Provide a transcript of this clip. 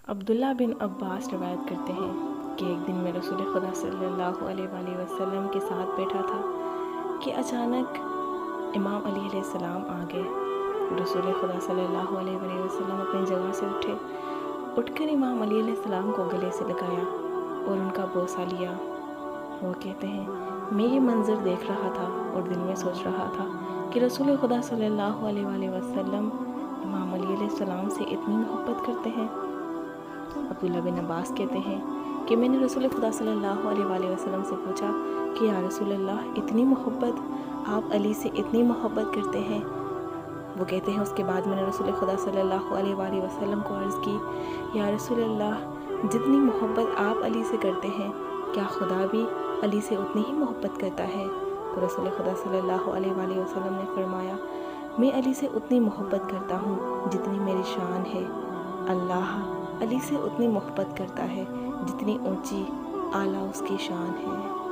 عبداللہ بن عباس روایت کرتے ہیں کہ ایک دن میں رسول خدا صلی اللہ علیہ وآلہ وسلم کے ساتھ بیٹھا تھا کہ اچانک امام علی علیہ السلام آ گئے۔ رسول خدا صلی اللہ علیہ وآلہ وسلم اپنی جگہ سے اٹھ کر امام علی علیہ السلام کو گلے سے لگایا اور ان کا بوسہ لیا۔ وہ کہتے ہیں میں یہ منظر دیکھ رہا تھا اور دل میں سوچ رہا تھا کہ رسول خدا صلی اللہ علیہ وآلہ وسلم امام علی علیہ السلام سے اتنی محبت کرتے ہیں۔ عبداللہ بن عباس کہتے ہیں کہ میں نے رسول خدا صلی اللہ علیہ وآلہ وسلم سے پوچھا کہ یا رسول اللہ اتنی محبت، آپ علی سے اتنی محبت کرتے ہیں؟ وہ کہتے ہیں اس کے بعد میں نے رسول خدا صلی اللہ علیہ وآلہ وسلم کو عرض کی یا رسول اللہ جتنی محبت آپ علی سے کرتے ہیں کیا خدا بھی علی سے اتنی ہی محبت کرتا ہے؟ تو رسول خدا صلی اللہ علیہ وآلہ وسلم نے فرمایا میں علی سے اتنی محبت کرتا ہوں جتنی میری شان ہے، اللہ علی سے اتنی محبت کرتا ہے جتنی اونچی اعلیٰ اس کی شان ہے۔